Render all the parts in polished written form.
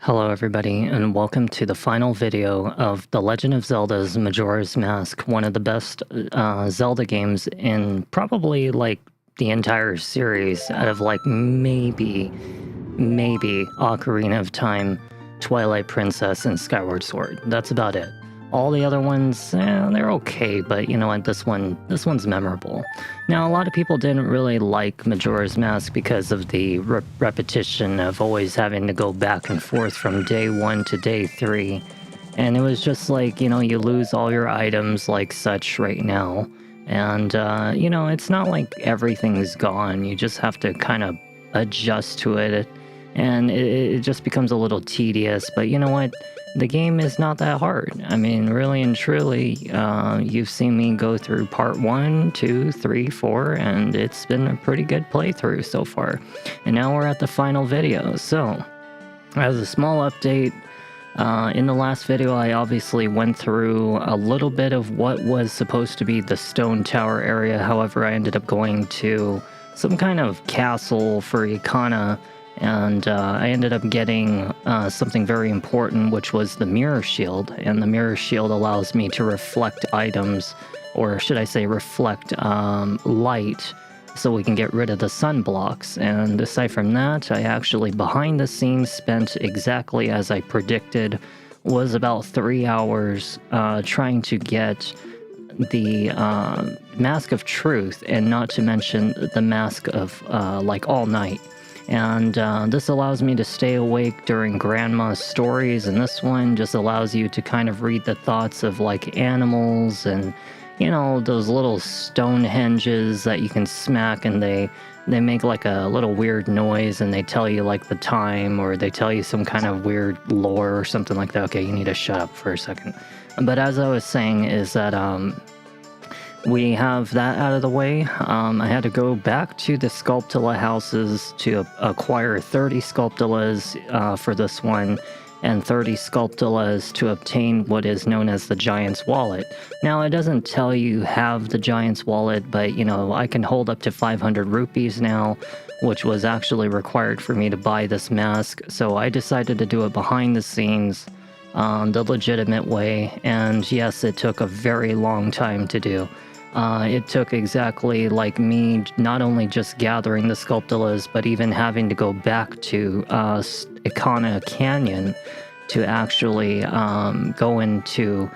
Hello everybody, and welcome to the final video of The Legend of Zelda's Majora's Mask, one of the best Zelda games in probably like the entire series, out of like maybe Ocarina of Time, Twilight Princess, and Skyward Sword. That's about it. All the other ones, they're okay, but you know what, this one's memorable. Now, a lot of people didn't really like Majora's Mask because of the repetition of always having to go back and forth from day 1 to day 3. And it was just like, you know, you lose all your items like such right now. And, you know, it's not like everything's gone. You just have to kind of adjust to it. And it just becomes a little tedious. But you know what? The game is not that hard. I mean, really and truly, you've seen me go through part 1, 2, 3, 4, and it's been a pretty good playthrough so far. And now we're at the final video. So, as a small update, in the last video I obviously went through a little bit of what was supposed to be the stone tower area. However, I ended up going to some kind of castle for Ikana, and I ended up getting something very important, which was the mirror shield. And the mirror shield allows me to reflect items, or should I say reflect light, so we can get rid of the sun blocks. And aside from that, I actually behind the scenes spent exactly as I predicted, was about 3 hours trying to get the Mask of Truth, and not to mention the Mask of like all night. And this allows me to stay awake during Grandma's stories, and this one just allows you to kind of read the thoughts of like animals and, you know, those little stone henges that you can smack, and they make like a little weird noise, and they tell you like the time, or they tell you some kind of weird lore or something like that. Okay, you need to shut up for a second. But as I was saying is that we have that out of the way. I had to go back to the Sculptula houses to acquire 30 Sculptulas for this one, and 30 Sculptulas to obtain what is known as the Giant's Wallet. Now, it doesn't tell you have the Giant's Wallet, but, you know, I can hold up to 500 rupees now, which was actually required for me to buy this mask, so I decided to do it behind the scenes, the legitimate way, and yes, it took a very long time to do. It took exactly like me not only just gathering the Sculptulas, but even having to go back to Ikana Canyon to actually go into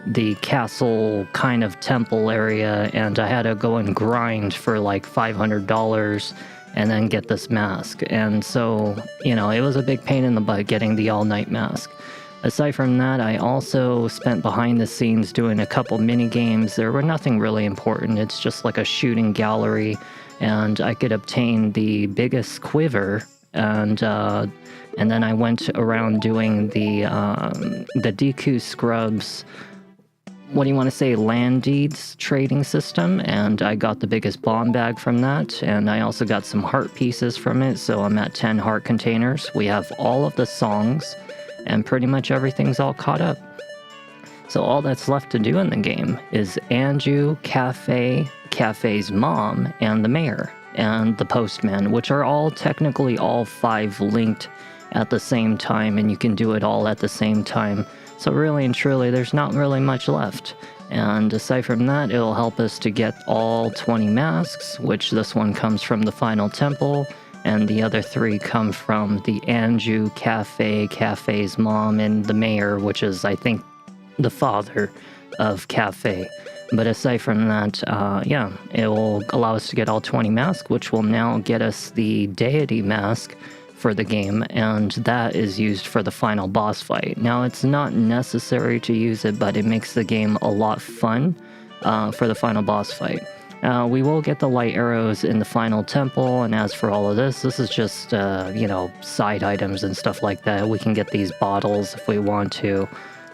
the castle kind of temple area, and I had to go and grind for like $500 and then get this mask. And so, you know, it was a big pain in the butt getting the all-night mask. Aside from that, I also spent behind the scenes doing a couple mini games. There were nothing really important. It's just like a shooting gallery, and I could obtain the biggest quiver, and then I went around doing the Deku Scrubs, what do you want to say, land deeds trading system, and I got the biggest bomb bag from that, and I also got some heart pieces from it, so I'm at 10 heart containers. We have all of the songs, and pretty much everything's all caught up. So all that's left to do in the game is Anju, Cafe's mom, and the mayor, and the postman, which are all technically all 5 linked at the same time, and you can do it all at the same time. So really and truly, there's not really much left. And aside from that, it'll help us to get all 20 masks, which this one comes from the final temple, and the other 3 come from the Anju, Cafe's mom, and the mayor, which is, I think, the father of Cafe. But aside from that, yeah, it will allow us to get all 20 masks, which will now get us the deity mask for the game, and that is used for the final boss fight. Now, it's not necessary to use it, but it makes the game a lot fun for the final boss fight. We will get the light arrows in the final temple, and as for all of this is just, you know, side items and stuff like that. We can get these bottles if we want to,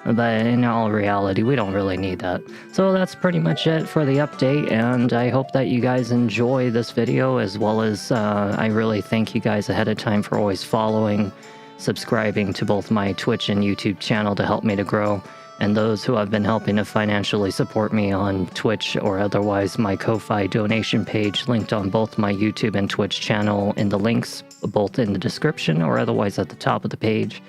but in all reality, we don't really need that. So that's pretty much it for the update, and I hope that you guys enjoy this video, as well as I really thank you guys ahead of time for always following, subscribing to both my Twitch and YouTube channel to help me to grow. And those who have been helping to financially support me on Twitch or otherwise, my Ko-Fi donation page linked on both my YouTube and Twitch channel in the links, both in the description or otherwise at the top of the page.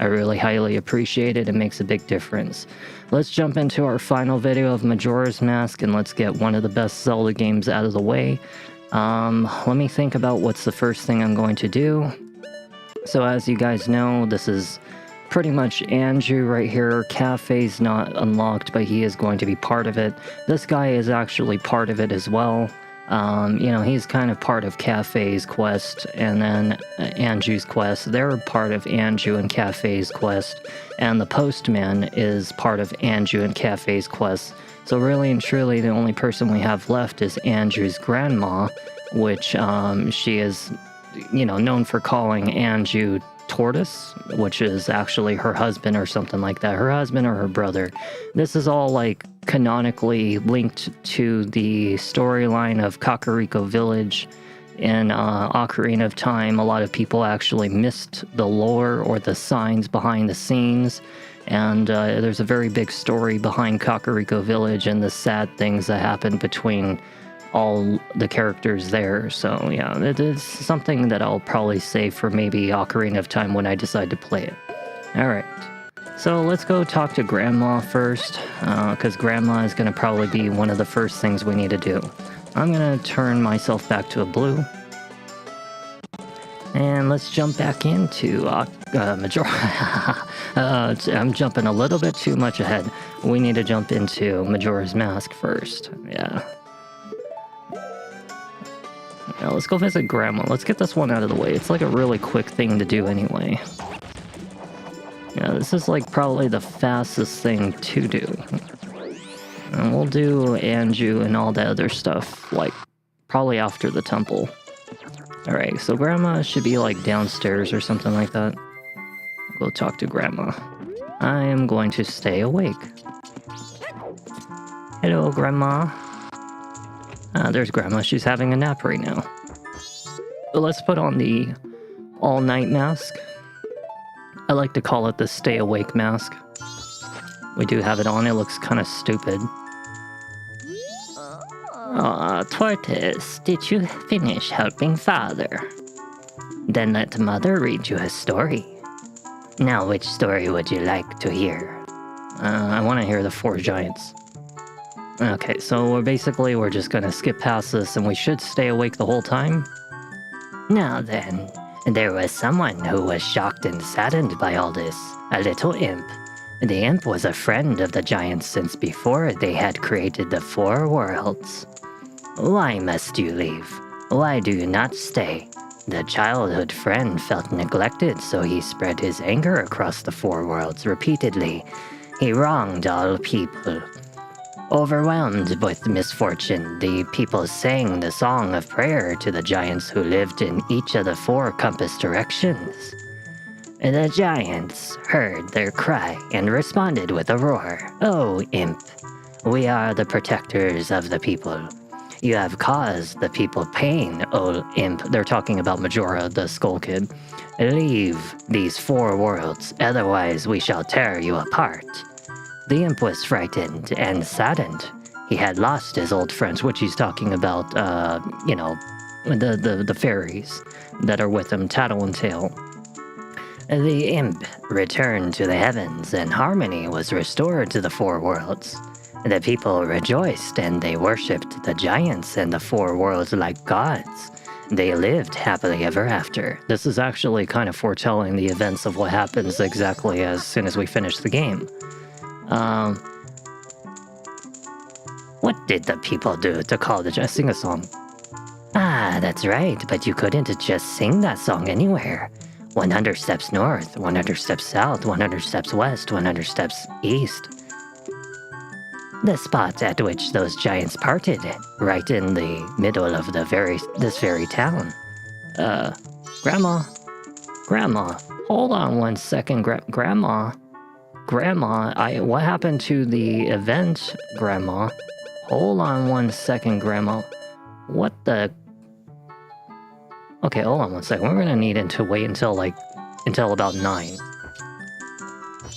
I really highly appreciate it. It makes a big difference. Let's jump into our final video of Majora's Mask, and let's get one of the best Zelda games out of the way. Let me think about what's the first thing I'm going to do. So as you guys know, this is pretty much Andrew right here. Cafe's not unlocked, but he is going to be part of it. This guy is actually part of it as well. You know, he's kind of part of Cafe's quest, and then Andrew's quest. They're part of Andrew and Cafe's quest, and the postman is part of Andrew and Cafe's quest. So really and truly, the only person we have left is Andrew's grandma, which she is, you know, known for calling Andrew Tortoise, which is actually her husband or something like that. Her husband or her brother. This is all like canonically linked to the storyline of Kakariko Village in Ocarina of Time. A lot of people actually missed the lore or the signs behind the scenes, and there's a very big story behind Kakariko Village and the sad things that happened between all the characters there. So yeah, it is something that I'll probably save for maybe Ocarina of Time when I decide to play it. Alright, so let's go talk to Grandma first, because Grandma is going to probably be one of the first things we need to do. I'm going to turn myself back to a blue. And let's jump back into Majora. I'm jumping a little bit too much ahead. We need to jump into Majora's Mask first. Yeah. Now let's go visit Grandma. Let's get this one out of the way. It's like a really quick thing to do anyway. Yeah, this is like probably the fastest thing to do. And we'll do Andrew and all that other stuff, like, probably after the temple. Alright, so Grandma should be like downstairs or something like that. Go talk to Grandma. I am going to stay awake. Hello, Grandma. There's Grandma. She's having a nap right now. So let's put on the all-night mask. I like to call it the stay awake mask. We do have it on. It looks kind of stupid. Tortoise, did you finish helping Father? Then let Mother read you a story. Now, which story would you like to hear? I want to hear the Four Giants. Okay, so we're just gonna skip past this, and we should stay awake the whole time. Now then, there was someone who was shocked and saddened by all this, a little imp. The imp was a friend of the giants since before they had created the four worlds. Why must you leave? Why do you not stay? The childhood friend felt neglected, so he spread his anger across the four worlds repeatedly. He wronged all people. Overwhelmed with misfortune, the people sang the song of prayer to the giants who lived in each of the four compass directions. The giants heard their cry and responded with a roar. Oh, imp, we are the protectors of the people. You have caused the people pain, oh imp. They're talking about Majora, the Skull Kid. Leave these four worlds, otherwise we shall tear you apart. The imp was frightened and saddened. He had lost his old friends, which he's talking about, you know, the fairies that are with him, Tattle and Tail. The imp returned to the heavens, and harmony was restored to the four worlds. The people rejoiced, and they worshipped the giants and the four worlds like gods. They lived happily ever after. This is actually kind of foretelling the events of what happens exactly as soon as we finish the game. What did the people do to call the giants? Sing a song. Ah, that's right, but you couldn't just sing that song anywhere. 100 steps north, 100 steps south, 100 steps west, 100 steps east. The spot at which those giants parted, right in the middle of this very town. Grandma, hold on one second, Grandma, what happened to the event, Grandma? Hold on one second, Grandma. What the? Okay, hold on one second. We're gonna need to wait until about 9.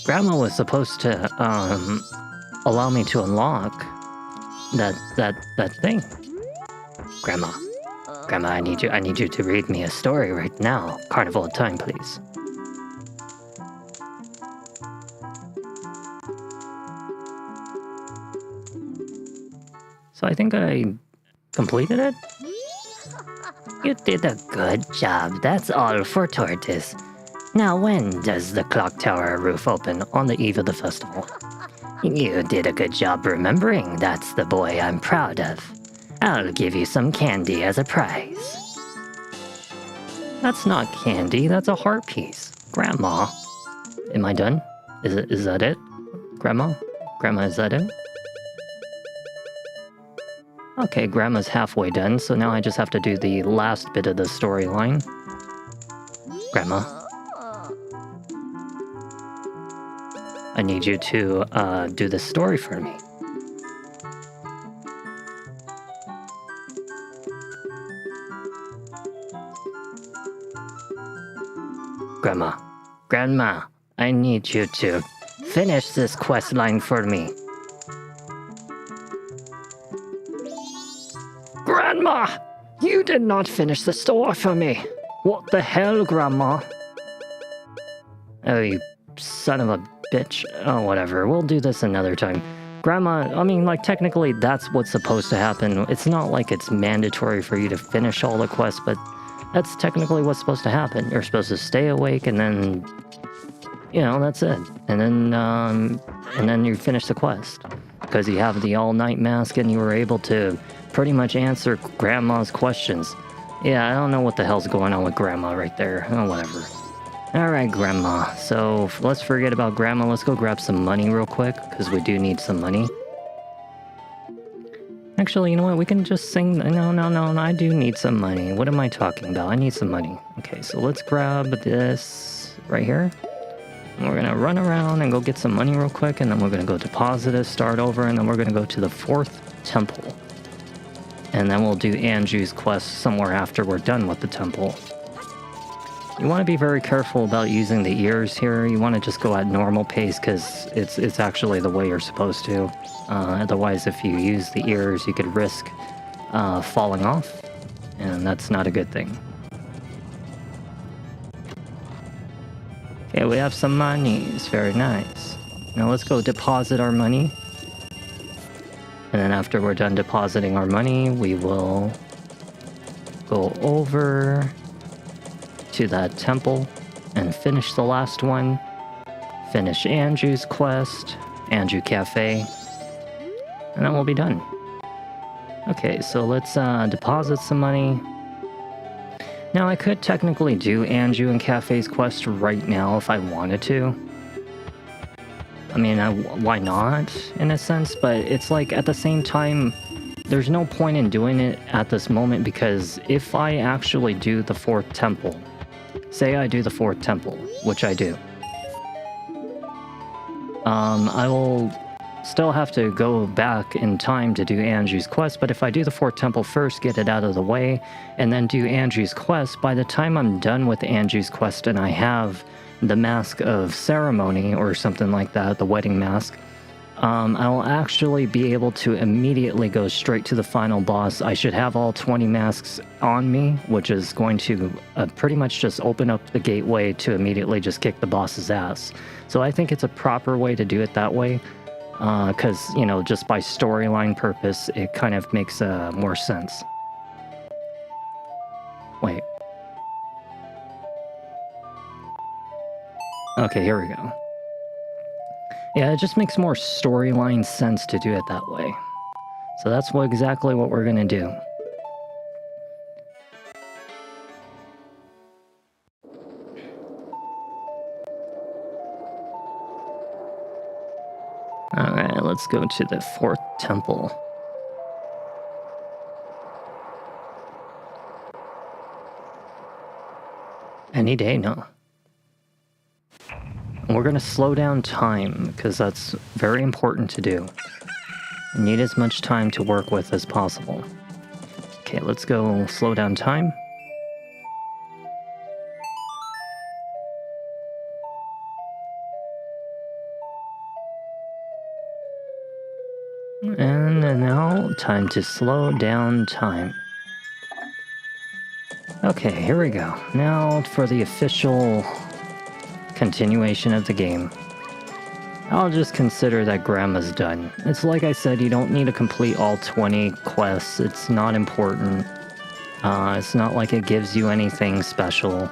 Grandma was supposed to allow me to unlock that thing. Grandma, I need you to read me a story right now. Carnival of Time, please. So I think I completed it? You did a good job. That's all for Tortoise. Now when does the clock tower roof open on the eve of the festival? You did a good job remembering. That's the boy I'm proud of. I'll give you some candy as a prize. That's not candy, that's a heart piece. Grandma. Am I done? Is that it? Grandma? Grandma, is that it? Okay, Grandma's halfway done, so now I just have to do the last bit of the storyline. Grandma. I need you to do this story for me. Grandma. Grandma, I need you to finish this quest line for me. Grandma! You did not finish the story for me. What the hell, Grandma? Oh, you son of a bitch. Oh, whatever. We'll do this another time. Grandma, I mean, like, technically that's what's supposed to happen. It's not like it's mandatory for you to finish all the quests, but that's technically what's supposed to happen. You're supposed to stay awake and then, you know, that's it. And then you finish the quest. Because you have the all-night mask and you were able to pretty much answer Grandma's questions. Yeah, I don't know what the hell's going on with Grandma right there. Oh, whatever. Alright, Grandma. So, let's forget about Grandma. Let's go grab some money real quick, because we do need some money. Actually, you know what? We can just sing... No, I do need some money. What am I talking about? I need some money. Okay, so let's grab this right here. And we're gonna run around and go get some money real quick, and then we're gonna go deposit it, start over, and then we're gonna go to the 4th temple. And then we'll do Anju's quest somewhere after we're done with the temple. You want to be very careful about using the ears here. You want to just go at normal pace because it's actually the way you're supposed to. Otherwise, if you use the ears, you could risk falling off, and that's not a good thing. Okay, we have some monies. Very nice. Now let's go deposit our money. And then after we're done depositing our money, we will go over to that temple and finish the last one. Finish Anju's quest, Anju Cafe, and then we'll be done. Okay, so let's deposit some money. Now I could technically do Anju and Cafe's quest right now if I wanted to. I mean, why not, in a sense? But it's like, at the same time, there's no point in doing it at this moment, because if I actually do the 4th temple, say I do the 4th temple, which I do, I will still have to go back in time to do Anju's quest, but if I do the 4th temple first, get it out of the way, and then do Anju's quest, by the time I'm done with Anju's quest and I have the Mask of Ceremony or something like that, the wedding mask, I'll actually be able to immediately go straight to the final boss. I should have all 20 masks on me, which is going to pretty much just open up the gateway to immediately just kick the boss's ass. So I think it's a proper way to do it that way, because, you know, just by storyline purpose, it kind of makes more sense. Wait. Okay, here we go. Yeah, it just makes more storyline sense to do it that way. So that's exactly what we're gonna do. Alright, let's go to the 4th temple. Any day now. And we're going to slow down time, because that's very important to do. You need as much time to work with as possible. Okay, let's go slow down time. And now, time to slow down time. Okay, here we go. Now for the official continuation of the game. I'll just consider that Grandma's done. It's like I said, you don't need to complete all 20 quests. It's not important. It's not like it gives you anything special.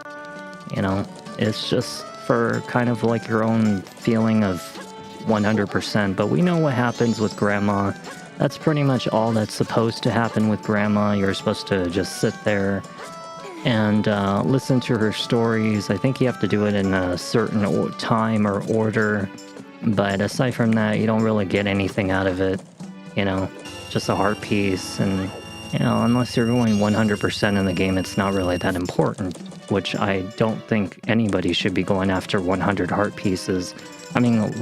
You know, it's just for kind of like your own feeling of 100%. But we know what happens with Grandma. That's pretty much all that's supposed to happen with Grandma. You're supposed to just sit there and listen to her stories. I think you have to do it in a certain time or order. But aside from that, you don't really get anything out of it. You know, just a heart piece. And, you know, unless you're going 100% in the game, it's not really that important. Which I don't think anybody should be going after 100 heart pieces. I mean,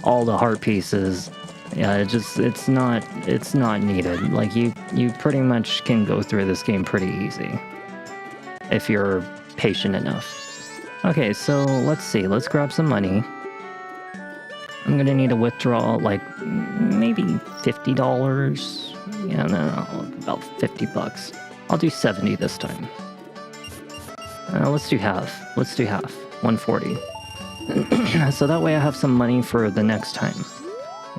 all the heart pieces. Yeah, it's not needed. Like you pretty much can go through this game pretty easy if you're patient enough. Okay, so let's see. Let's grab some money. I'm gonna need to withdraw like maybe $50. Yeah, no, about $50. I'll do 70 this time. Let's do half. Let's do half. 140. So that way I have some money for the next time,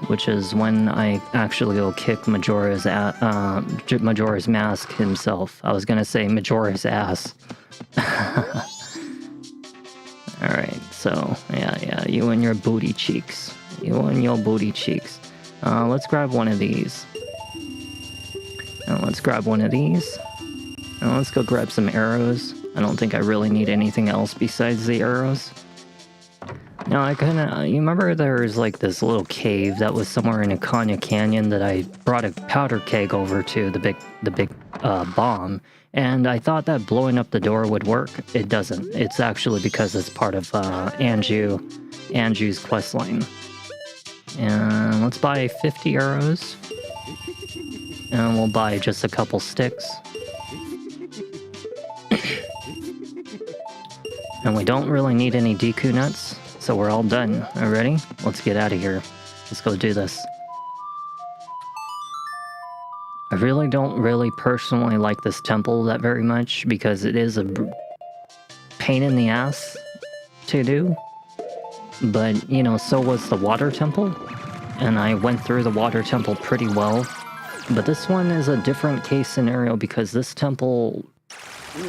which is when I actually go kick Majora's mask himself. I was gonna say Majora's ass. Alright, so, yeah, you and your booty cheeks. You and your booty cheeks. Let's grab one of these. Let's grab one of these. Let's go grab some arrows. I don't think I really need anything else besides the arrows. Now, you remember there was like this little cave that was somewhere in Ikanya Canyon that I brought a powder keg over to, the big bomb, and I thought that blowing up the door would work. It doesn't. It's actually because it's part of Anju's questline. And let's buy 50 arrows. And we'll buy just a couple sticks. And we don't really need any Deku nuts, so we're all done. All right, ready? Let's get out of here. Let's go do this. I really don't personally like this temple that very much because it is a pain in the ass to do. But, you know, so was the water temple. And I went through the water temple pretty well. But this one is a different case scenario because this temple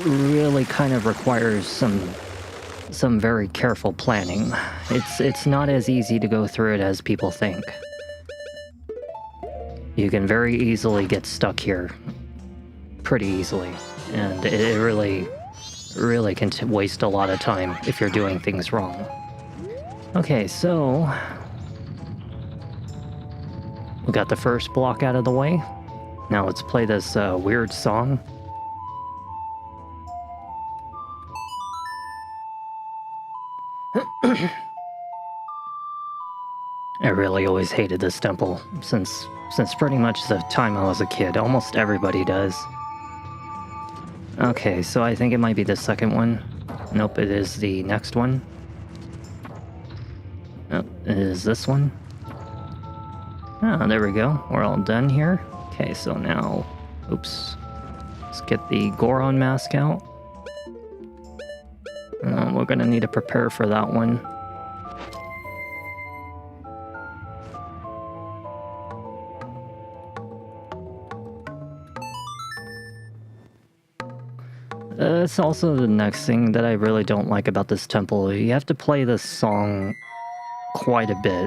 really kind of requires some very careful planning. It's not as easy to go through it as people think. You can very easily get stuck here. Pretty easily. And it really can waste a lot of time if you're doing things wrong. Okay, so we got the first block out of the way. Now let's play this weird song. I really always hated this temple since pretty much the time I was a kid. Almost everybody does. Okay, so I think it might be the second one. Nope, it is the next one. Nope, it is this one. Ah, there we go. We're all done here. Okay, so now, oops. Let's get the Goron mask out. We're gonna need to prepare for that one. It's also the next thing that I really don't like about this temple. You have to play this song quite a bit.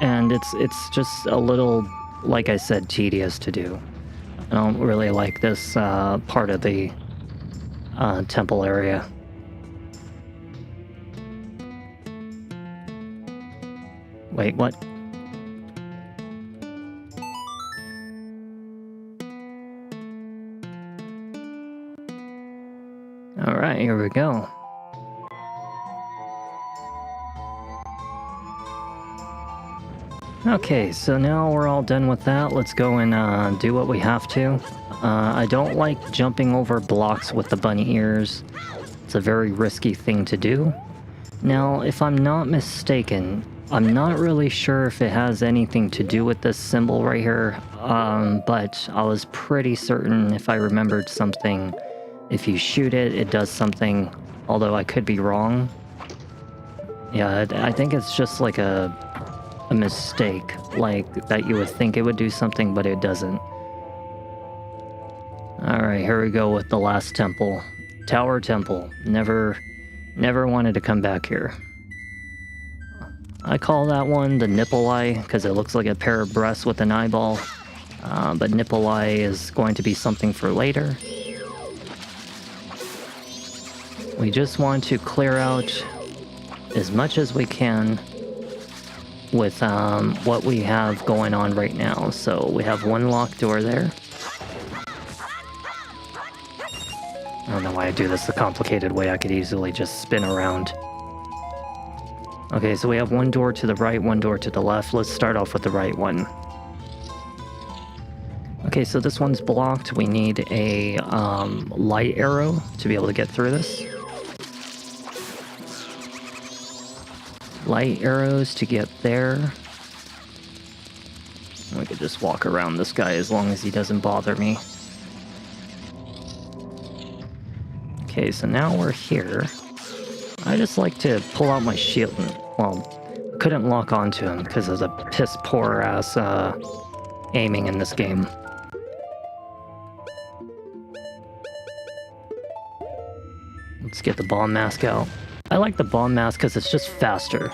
And it's just a little, like I said, tedious to do. I don't really like this part of the temple area. Wait, what? Alright, here we go. Okay, so now we're all done with that. Let's go and do what we have to. I don't like jumping over blocks with the bunny ears. It's a very risky thing to do. Now, if I'm not mistaken, I'm not really sure if it has anything to do with this symbol right here, but I was pretty certain if I remembered something. If you shoot it, it does something, although I could be wrong. Yeah, I think it's just like a a mistake, like that you would think it would do something, but it doesn't. Alright, here we go with the last temple. Tower Temple. Never wanted to come back here. I call that one the nipple eye, because it looks like a pair of breasts with an eyeball. But nipple eye is going to be something for later. We just want to clear out as much as we can with what we have going on right now. So we have one locked door there. I don't know why I do this the complicated way. I could easily just spin around. Okay, so we have one door to the right, one door to the left. Let's start off with the right one. Okay, so this one's blocked. We need a light arrow to be able to get through this. Light arrows to get there. We could just walk around this guy as long as he doesn't bother me. Okay, so now we're here. I just like to pull out my shield. Well, couldn't lock onto him because of the piss poor ass aiming in this game. Let's get the bomb mask out. I like the bomb mask because it's just faster.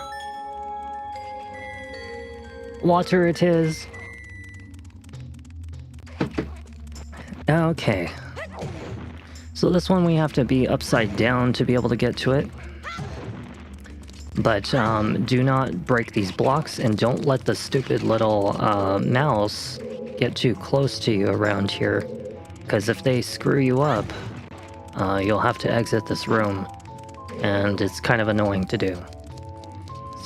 Water it is. Okay. So this one we have to be upside down to be able to get to it. But do not break these blocks and don't let the stupid little mouse get too close to you around here. Because if they screw you up, you'll have to exit this room. And it's kind of annoying to do.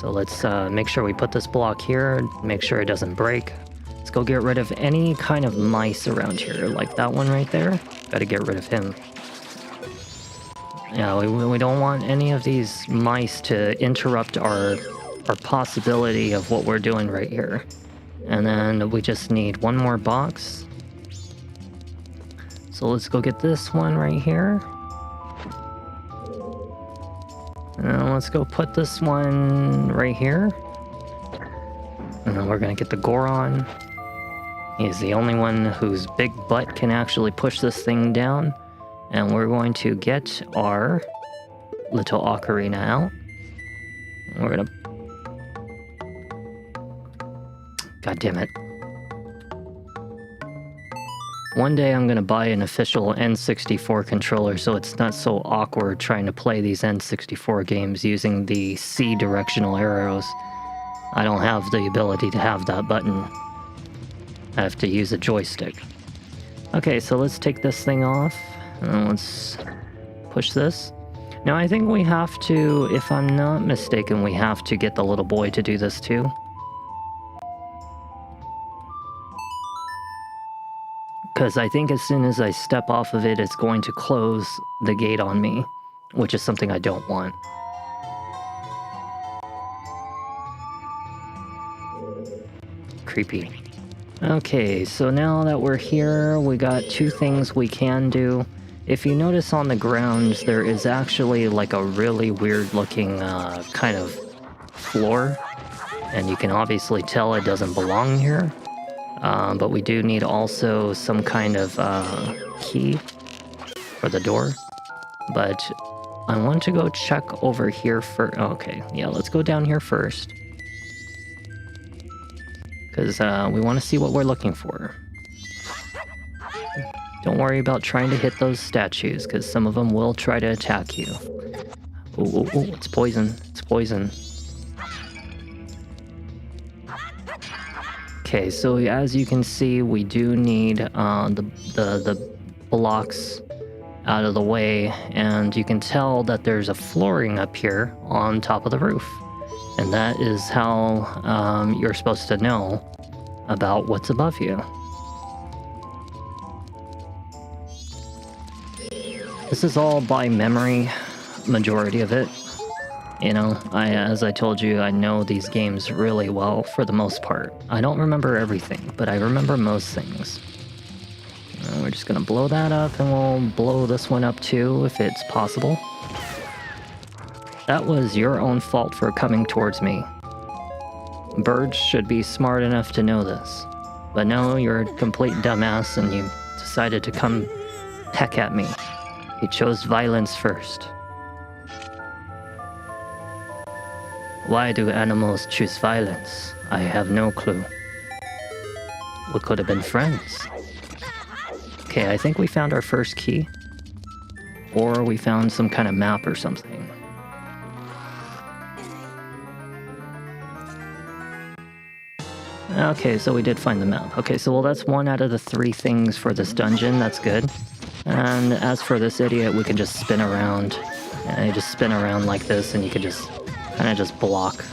So let's make sure we put this block here, make sure it doesn't break. Let's go get rid of any kind of mice around here, like that one right there. Gotta get rid of him. Yeah, we don't want any of these mice to interrupt our possibility of what we're doing right here. And then we just need one more box. So let's go get this one right here. And let's go put this one right here. And then we're gonna get the Goron. He's the only one whose big butt can actually push this thing down. And we're going to get our little ocarina out. We're gonna... God damn it. One day I'm gonna buy an official N64 controller so it's not so awkward trying to play these N64 games using the C directional arrows. I don't have the ability to have that button. I have to use a joystick. Okay, so let's take this thing off. And let's push this. Now I think we have to, if I'm not mistaken, we have to get the little boy to do this too. Because I think as soon as I step off of it, it's going to close the gate on me, which is something I don't want. Creepy. Okay, so now that we're here, we got two things we can do. If you notice on the ground, there is actually like a really weird looking kind of floor. And you can obviously tell it doesn't belong here. But we do need also some kind of key for the door. But I want to go check over here for... Okay, yeah, let's go down here first. Because we want to see what we're looking for. Don't worry about trying to hit those statues, because some of them will try to attack you. Ooh, ooh, ooh, it's poison. It's poison. Okay, so as you can see, we do need the blocks out of the way, and you can tell that there's a flooring up here on top of the roof. And that is how you're supposed to know about what's above you. This is all by memory, majority of it. You know, as I told you, I know these games really well for the most part. I don't remember everything, but I remember most things. We're just gonna blow that up, and we'll blow this one up too, if it's possible. That was your own fault for coming towards me. Birds should be smart enough to know this. But no, you're a complete dumbass and you decided to come peck at me. You chose violence first. Why do animals choose violence? I have no clue. We could have been friends. Okay, I think we found our first key. Or we found some kind of map or something. Okay, so we did find the map. Okay, so well, that's 1 out of the 3 things for this dungeon. That's good. And as for this idiot, we can just spin around. And you just spin around like this, and you can just kind of just block.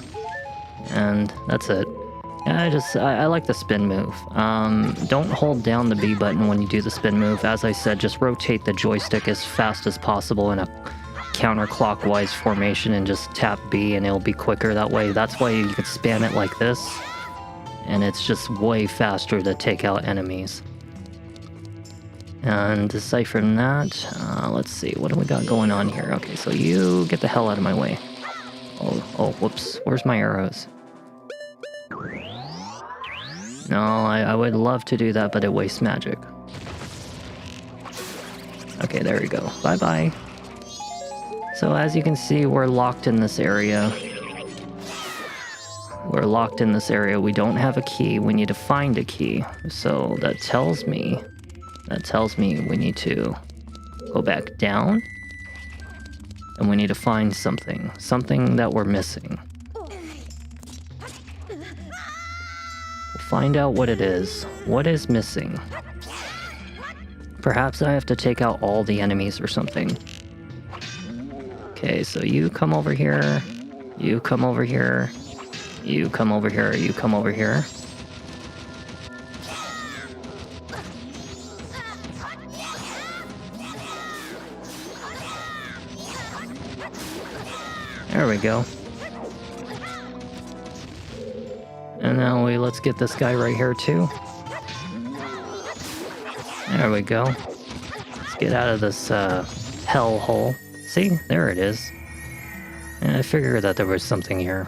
And that's it. Yeah, I like the spin move. Don't hold down the B button when you do the spin move. As I said, just rotate the joystick as fast as possible in a counterclockwise formation and just tap B and it'll be quicker that way. That's why you can spam it like this. And it's just way faster to take out enemies. And aside from that, let's see, what do we got going on here? Okay, so you get the hell out of my way. Oh, whoops, where's my arrows? No, I would love to do that, but it wastes magic. Okay, there we go. Bye-bye. So as you can see, we're locked in this area. We're locked in this area. We don't have a key. We need to find a key. So that tells me we need to go back down. And we need to find something. Something that we're missing. We'll find out what it is. What is missing? Perhaps I have to take out all the enemies or something. Okay, so you come over here. You come over here. You come over here. You come over here. There we go. And now let's get this guy right here too. There we go. Let's get out of this hell hole. See? There it is. And I figured that there was something here.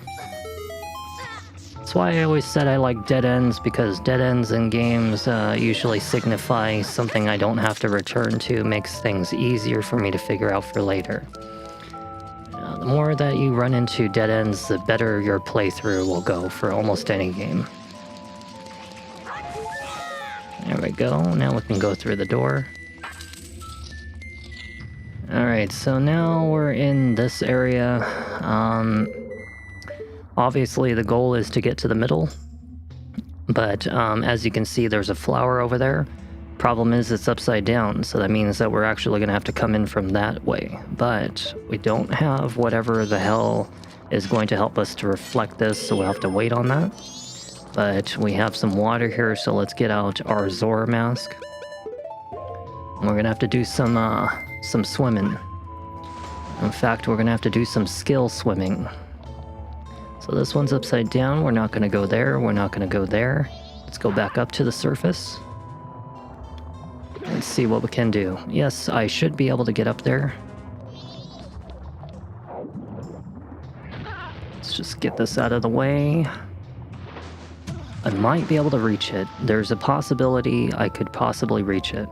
That's why I always said I like dead ends, because dead ends in games usually signify something I don't have to return to, makes things easier for me to figure out for later. The more that you run into dead ends, the better your playthrough will go for almost any game. There we go, now we can go through the door. Alright, so now we're in this area. Obviously the goal is to get to the middle, but as you can see there's a flower over there. Problem is it's upside down, so that means that we're actually going to have to come in from that way. But we don't have whatever the hell is going to help us to reflect this, so we'll have to wait on that. But we have some water here, so let's get out our Zora mask. And we're going to have to do some swimming. In fact, we're going to have to do some skill swimming. So this one's upside down. We're not going to go there. We're not going to go there. Let's go back up to the surface. Let's see what we can do. Yes, I should be able to get up there. Let's just get this out of the way. I might be able to reach it. There's a possibility I could possibly reach it.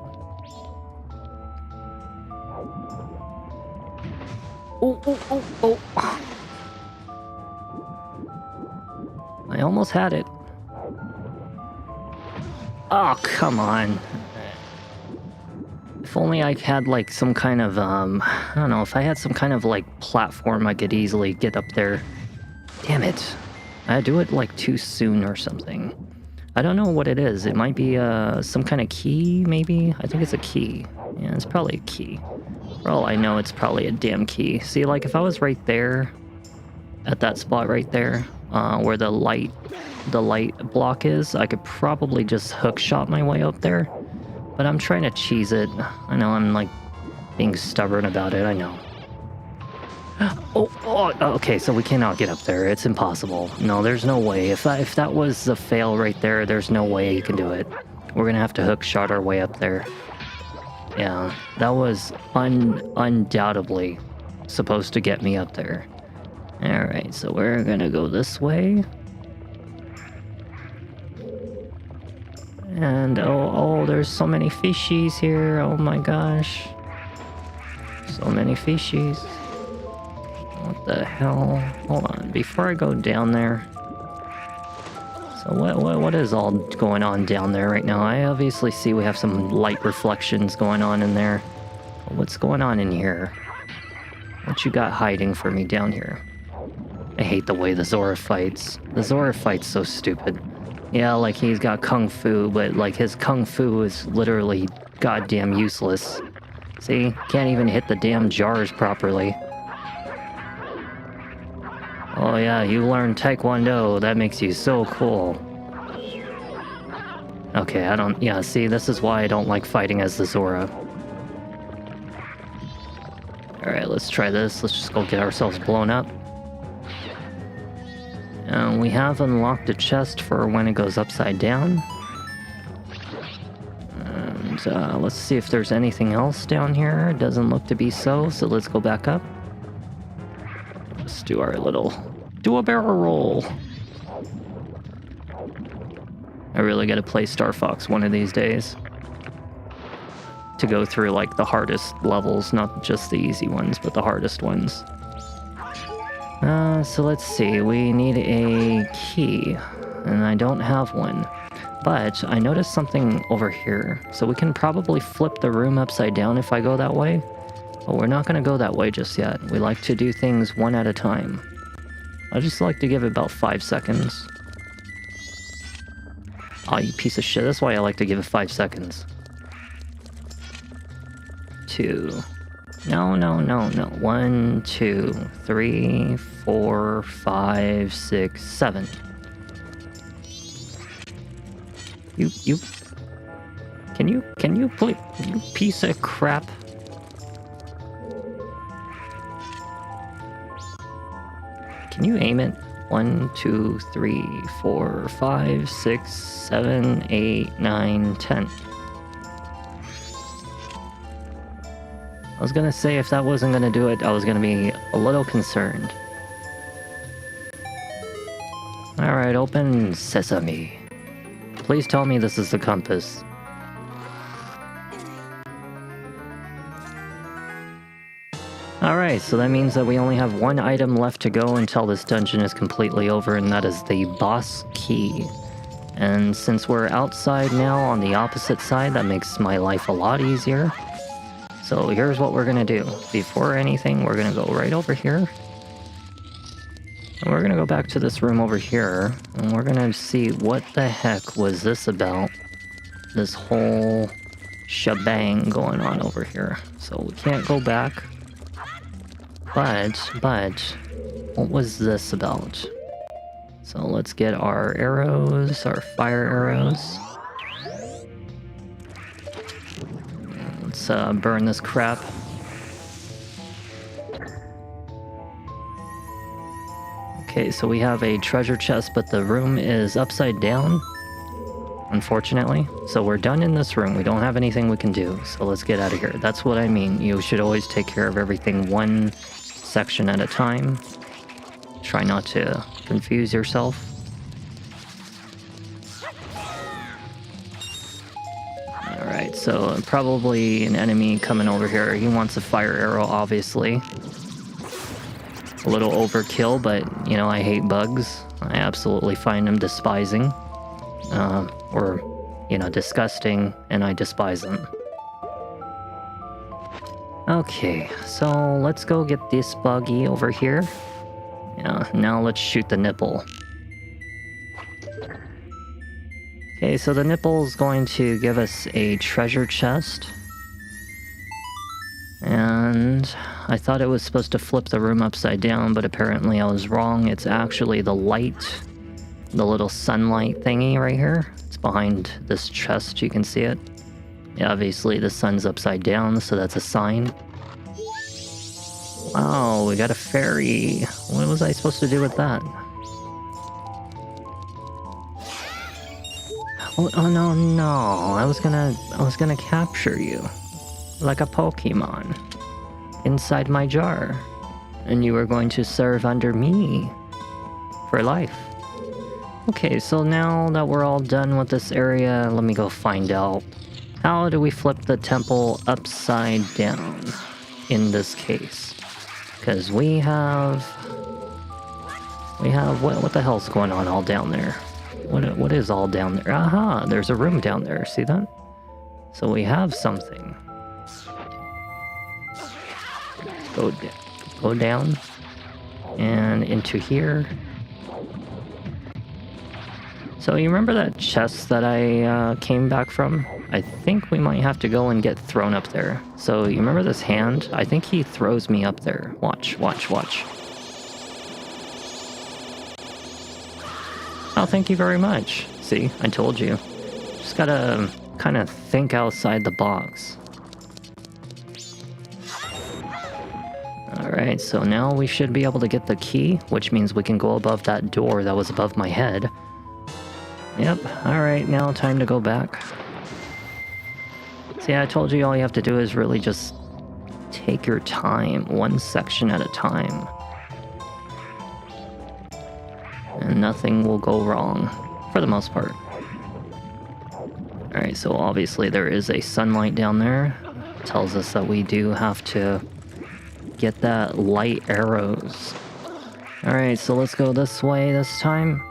Oh. I almost had it. Oh, come on. If only I had like some kind of, I don't know, if I had some kind of like platform I could easily get up there. Damn it. I do it like too soon or something. I don't know what it is. It might be some kind of key, maybe? I think it's a key. Yeah, it's probably a key. For all I know, it's probably a damn key. See, like if I was right there, at that spot right there, where the light block is, I could probably just hook shot my way up there. But I'm trying to cheese it. I know I'm like being stubborn about it, I know. Oh, okay, so we cannot get up there. It's impossible. No, there's no way. If that was the fail right there, there's no way you can do it. We're gonna have to hook shot our way up there. Yeah, that was undoubtedly supposed to get me up there. Alright, so we're gonna go this way. And oh, there's so many fishies here. Oh my gosh. So many fishies. What the hell? Hold on, before I go down there. So what is all going on down there right now? I obviously see we have some light reflections going on in there. What's going on in here? What you got hiding for me down here? I hate the way the Zora fights. The Zora fight's so stupid. Yeah, like he's got kung fu, but like his kung fu is literally goddamn useless. See? Can't even hit the damn jars properly. Oh yeah, you learned Taekwondo. That makes you so cool. Okay, yeah, see, this is why I don't like fighting as the Zora. Alright, let's try this. Let's just go get ourselves blown up. And we have unlocked a chest for when it goes upside down. And let's see if there's anything else down here. It doesn't look to be so let's go back up. Let's do our little... do a barrel roll! I really gotta play Star Fox one of these days. To go through, like, the hardest levels, not just the easy ones, but the hardest ones. So let's see, we need a key, and I don't have one. But I noticed something over here, so we can probably flip the room upside down if I go that way. But we're not gonna go that way just yet. We like to do things one at a time. I just like to give it about 5 seconds. Aw, you piece of shit, that's why I like to give it 5 seconds. 2... No. 1, 2, 3, 4, 5, 6, 7. You... Can you please... You piece of crap. Can you aim it? 1, 2, 3, 4, 5, 6, 7, 8, 9, 10. I was gonna say if that wasn't gonna do it, I was gonna be a little concerned. Alright, open sesame. Please tell me this is the compass. Alright, so that means that we only have one item left to go until this dungeon is completely over, and that is the boss key. And since we're outside now on the opposite side, that makes my life a lot easier. So here's what we're gonna do. Before anything, we're gonna go right over here. And we're gonna go back to this room over here, and we're gonna see what the heck was this about. This whole shebang going on over here. So we can't go back. But, what was this about? So let's get our arrows, our fire arrows. Let's burn this crap. Okay, so we have a treasure chest, but the room is upside down, unfortunately. So we're done in this room. We don't have anything we can do, so let's get out of here. That's what I mean. You should always take care of everything one section at a time. Try not to confuse yourself. Alright, so probably an enemy coming over here. He wants a fire arrow, obviously. A little overkill, but, you know, I hate bugs. I absolutely find them despising. Or, you know, disgusting, and I despise them. Okay, so let's go get this buggy over here. Yeah, now let's shoot the nipple. Okay, so the nipple is going to give us a treasure chest. And I thought it was supposed to flip the room upside down, but apparently I was wrong. It's actually the light, the little sunlight thingy right here. It's behind this chest, you can see it. Yeah, obviously the sun's upside down, so that's a sign. Wow, we got a fairy. What was I supposed to do with that? Oh no, I was gonna capture you. Like a Pokemon. Inside my jar. And you were going to serve under me. For life. Okay, so now that we're all done with this area, let me go find out. How do we flip the temple upside down in this case? Because we have... What the hell's going on all down there? What is all down there? Aha, there's a room down there, see that? So we have something. Go down and into here. So you remember that chest that I came back from? I think we might have to go and get thrown up there. So you remember this hand? I think he throws me up there. Watch, watch, watch. Oh, thank you very much. See, I told you. Just gotta kind of think outside the box. Alright, so now we should be able to get the key, which means we can go above that door that was above my head. Yep, alright, now time to go back. See, I told you all you have to do is really just take your time, one section at a time. And nothing will go wrong, for the most part. Alright, so obviously there is a sunlight down there. Tells us that we do have to get that light arrows. Alright, so let's go this way this time.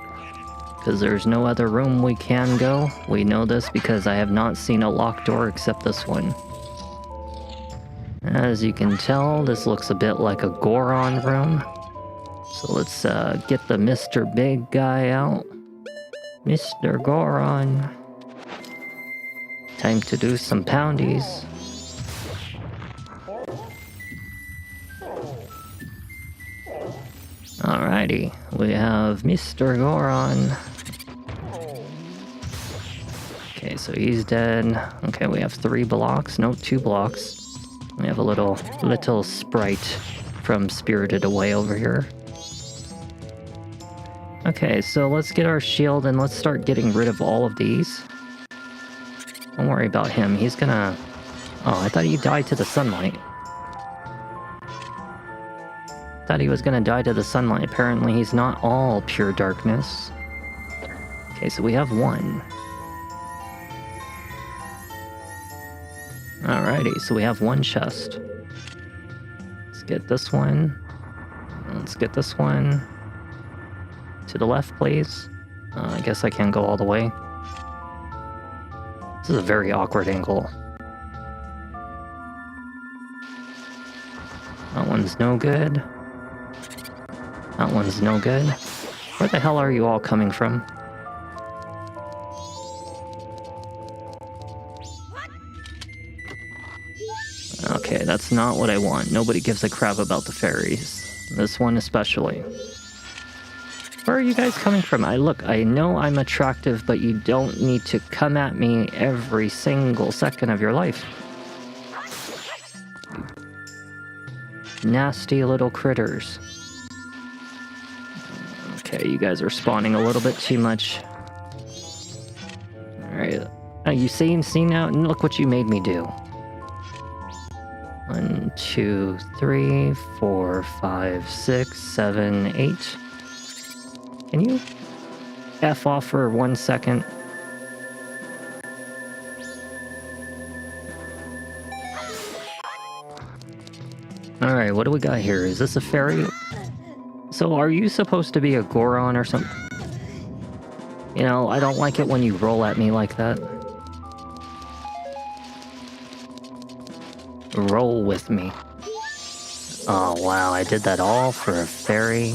Because there's no other room we can go. We know this because I have not seen a locked door except this one. As you can tell, this looks a bit like a Goron room. So let's get the Mr. Big Guy out. Mr. Goron. Time to do some poundies. Alrighty, we have Mr. Goron. Okay, so he's dead. Okay, we have 3 blocks. No, 2 blocks. We have a little sprite from Spirited Away over here. Okay, so let's get our shield and let's start getting rid of all of these. Don't worry about him. He's gonna... Oh, I thought he died to the sunlight. Thought he was gonna die to the sunlight. Apparently he's not all pure darkness. Okay, so we have 1. Alrighty, so we have 1 chest. Let's get this one. Let's get this one. To the left, please. I guess I can't go all the way. This is a very awkward angle. That one's no good. That one's no good. Where the hell are you all coming from? Okay, that's not what I want. Nobody gives a crap about the fairies. This one especially. Where are you guys coming from? Look, I know I'm attractive, but you don't need to come at me every single second of your life. Nasty little critters. Okay, you guys are spawning a little bit too much. Alright. You see now? Look what you made me do. 1, 2, 3, 4, 5, 6, 7, 8. Can you F off for 1 second? Alright, what do we got here? Is this a fairy? So are you supposed to be a Goron or something? You know, I don't like it when you roll at me like that. Roll with me. Oh wow, I did that all for a fairy.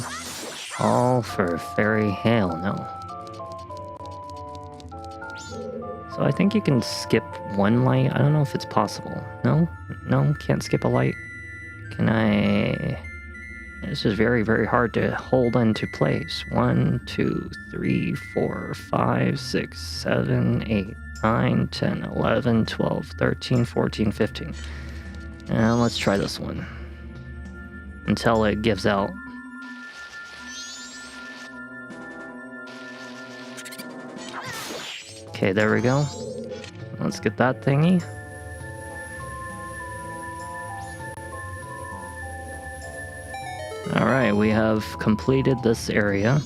All for a fairy? Hell no. So I think you can skip 1 light. I don't know if it's possible. No? No? Can't skip a light? Can I... This is very, very hard to hold into place. 1, 2, 3, 4, 5, 6, 7, 8, 9, 10, 11, 12, 13, 14, 15. And let's try this one. Until it gives out. Okay, there we go. Let's get that thingy. Alright, we have completed this area.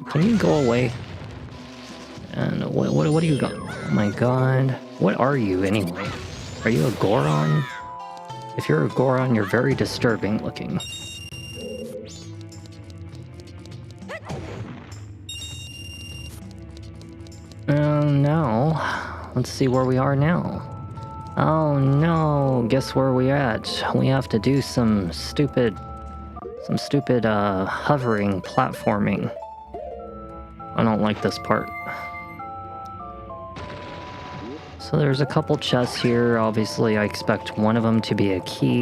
Can you go away? What do you got? Oh my god. What are you anyway? Are you a Goron? If you're a Goron, you're very disturbing looking. Now, let's see where we are now. Oh no, guess where we at? We have to do some stupid hovering platforming. I don't like this part. So there's a couple chests here. Obviously, I expect one of them to be a key.